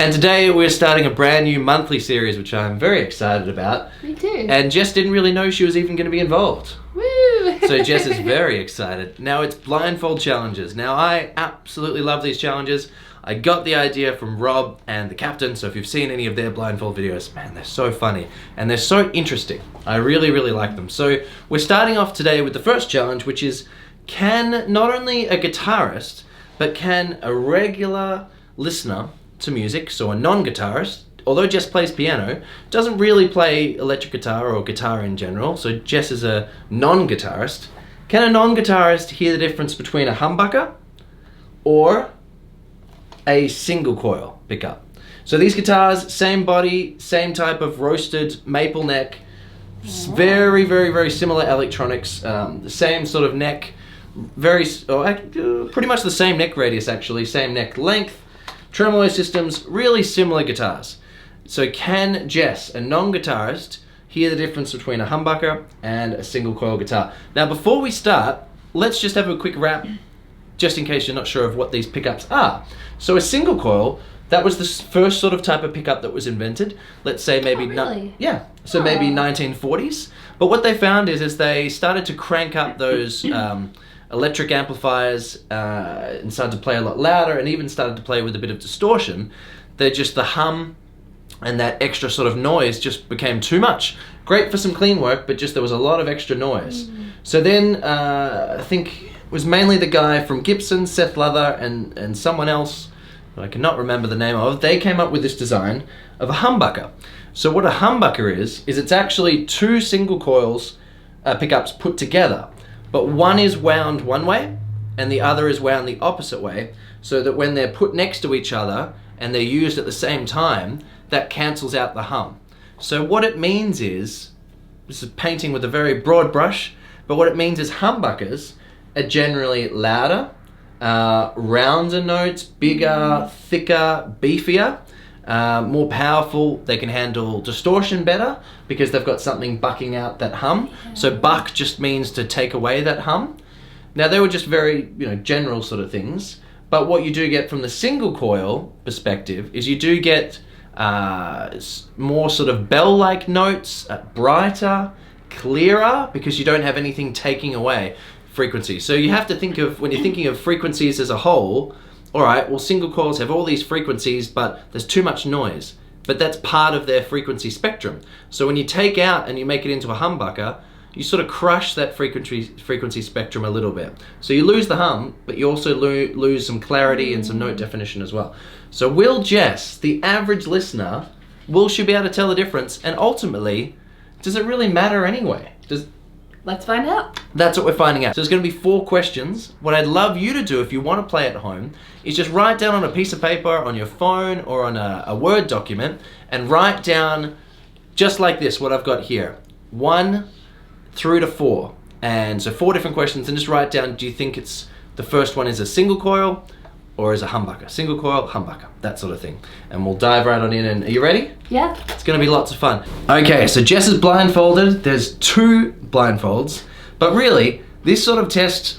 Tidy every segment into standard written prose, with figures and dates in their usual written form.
And today we're starting a brand new monthly series, which I'm very excited about. Me too. And Jess didn't really know she was even going to be involved. Woo! So Jess is very excited. Now it's blindfold challenges. Now I absolutely love these challenges. I got the idea from Rob and the captain, so if you've seen any of their blindfold videos, man, they're so funny and they're so interesting. I really, really like them. So we're starting off today with the first challenge, which is, can not only a guitarist, but can a regular listener to music, so a non-guitarist, although Jess plays piano, doesn't really play electric guitar or guitar in general, so Jess is a non-guitarist, can a non-guitarist hear the difference between a humbucker or a single coil pickup? So these guitars, same body, same type of roasted maple neck, very, very, very similar electronics, the same sort of neck, pretty much the same neck radius actually, same neck length, tremolo systems, really similar guitars. So can Jess, a non-guitarist, hear the difference between a humbucker and a single coil guitar? Now before we start, let's just have a quick wrap, just in case you're not sure of what these pickups are. So a single coil, that was the first sort of type of pickup that was invented. Let's say maybe, really? Maybe 1940s. But what they found is they started to crank up those electric amplifiers and started to play a lot louder and even started to play with a bit of distortion. They're just the hum and that extra sort of noise just became too much. Great for some clean work, but just there was a lot of extra noise. So then I think it was mainly the guy from Gibson, Seth Luther, and someone else that I cannot remember the name of. They came up with this design of a humbucker. So what a humbucker is it's actually two single coils pickups put together, but one is wound one way and the other is wound the opposite way, so that when they're put next to each other and they're used at the same time, that cancels out the hum. So what it means is, this is painting with a very broad brush, but what it means is humbuckers are generally louder, rounder notes, bigger, thicker, beefier, more powerful. They can handle distortion better because they've got something bucking out that hum. So buck just means to take away that hum. Now they were just very, general sort of things. But what you do get from the single coil perspective is you do get more sort of bell-like notes, brighter, clearer, because you don't have anything taking away frequency. So you have to think of, when you're thinking of frequencies as a whole, all right, well, single coils have all these frequencies, but there's too much noise. But that's part of their frequency spectrum. So when you take out and you make it into a humbucker, you sort of crush that frequency spectrum a little bit. So you lose the hum, but you also lose some clarity and some note definition as well. So will Jess, the average listener, will she be able to tell the difference? And ultimately, does it really matter anyway? Let's find out. That's what we're finding out. So there's going to be 4 questions. What I'd love you to do if you want to play at home is just write down on a piece of paper, on your phone, or on a Word document, and write down just like this, what I've got here. 1 through to 4. And so 4 different questions, and just write down, do you think it's the first one is a single coil or is a humbucker? Single coil, humbucker, that sort of thing. And we'll dive right on in. And are you ready? Yeah. It's going to be lots of fun. Okay, so Jess is blindfolded. There's 2 blindfolds, but really, this sort of test,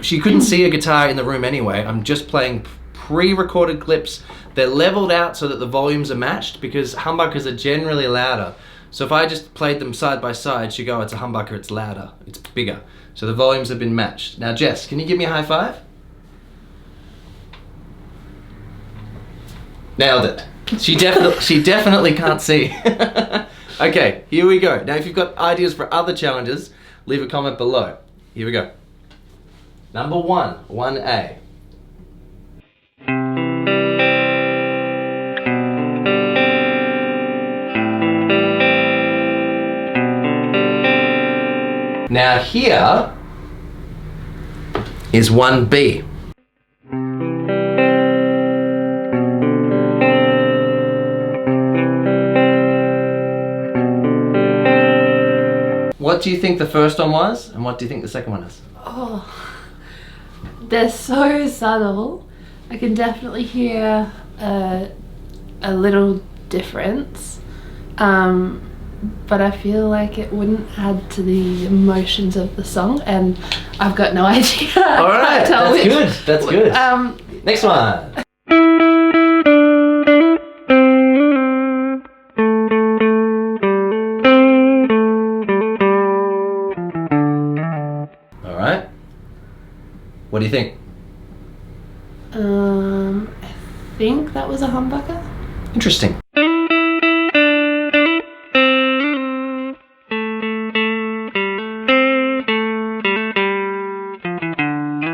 she couldn't see a guitar in the room anyway. I'm just playing pre-recorded clips. They're leveled out so that the volumes are matched, because humbuckers are generally louder. So if I just played them side by side, she'd go, oh, it's a humbucker, it's louder, it's bigger. So the volumes have been matched. Now Jess, can you give me a high five? Nailed it. She definitely can't see. Okay, here we go. Now if you've got ideas for other challenges, leave a comment below. Here we go. Number 1, 1A. Now here is 1B. What do you think the first one was, and what do you think the second one is? Oh, they're so subtle. I can definitely hear a little difference, but I feel like it wouldn't add to the emotions of the song, and I've got no idea. All right, that's good. That's good. Next one. do you think? I think that was a humbucker. Interesting.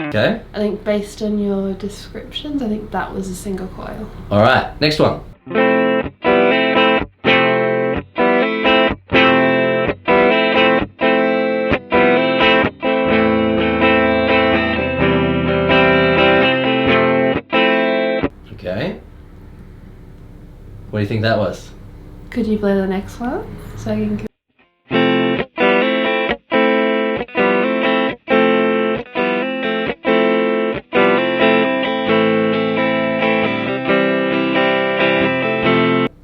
Okay. I think based on your descriptions, I think that was a single coil. All right, next one. Okay. What do you think that was? Could you play the next one so I can?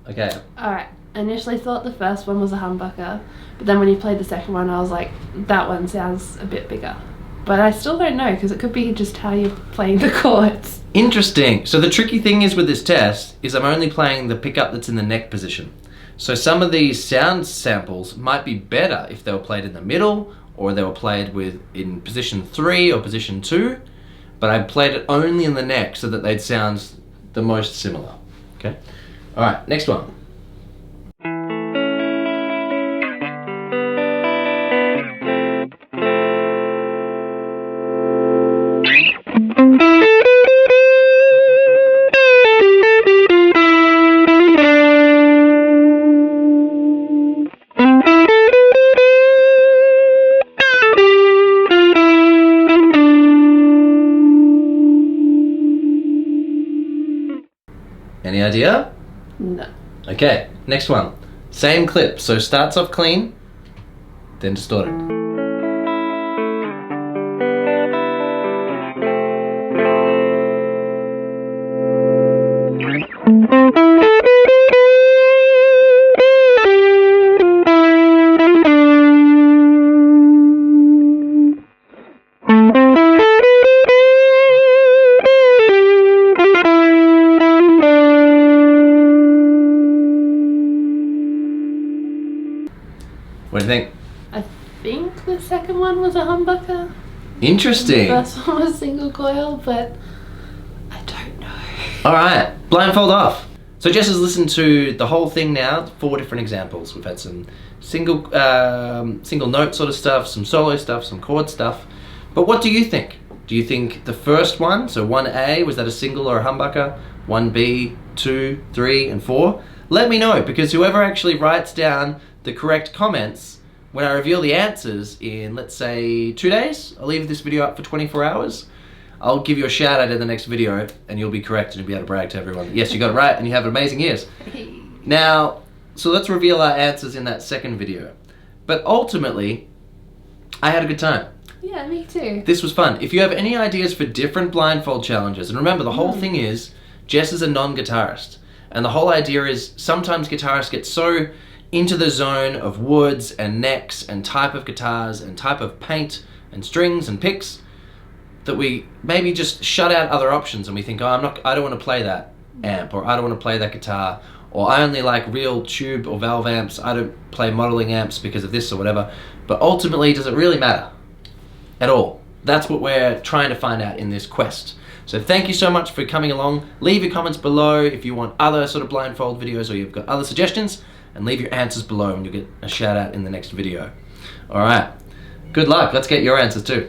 Okay. Alright, I initially thought the first one was a humbucker, but then when you played the second one, I was like, that one sounds a bit bigger. But I still don't know, because it could be just how you're playing the chords. Interesting. So the tricky thing is with this test is I'm only playing the pickup that's in the neck position. So some of these sound samples might be better if they were played in the middle, or they were played in position 3 or position 2, but I played it only in the neck so that they'd sound the most similar. Okay. All right, next one. Any idea? No. Okay, next one. Same clip, so starts off clean, then distorted. What do you think? I think the second one was a humbucker. Interesting. The first one was single coil, but I don't know. All right, blindfold off. So Jess has listened to the whole thing now, 4 different examples. We've had some single note sort of stuff, some solo stuff, some chord stuff. But what do you think? Do you think the first one, so 1A, was that a single or a humbucker? 1B, 2, 3, and 4? Let me know, because whoever actually writes down the correct comments, when I reveal the answers in, let's say, 2 days, I'll leave this video up for 24 hours. I'll give you a shout out in the next video, and you'll be correct, and you'll be able to brag to everyone that, yes, you got it right, and you have amazing ears. Now, so let's reveal our answers in that second video. But ultimately, I had a good time. Yeah, me too. This was fun. If you have any ideas for different blindfold challenges, and remember, the whole thing is, Jess is a non-guitarist. And the whole idea is, sometimes guitarists get so into the zone of woods and necks and type of guitars and type of paint and strings and picks that we maybe just shut out other options, and we think, oh, I don't want to play that amp, or I don't want to play that guitar, or I only like real tube or valve amps, I don't play modeling amps because of this or whatever. But ultimately, does it really matter at all? That's what we're trying to find out in this quest. So thank you so much for coming along. Leave your comments below if you want other sort of blindfold videos, or you've got other suggestions, and leave your answers below and you'll get a shout out in the next video. All right, good luck. Let's get your answers too.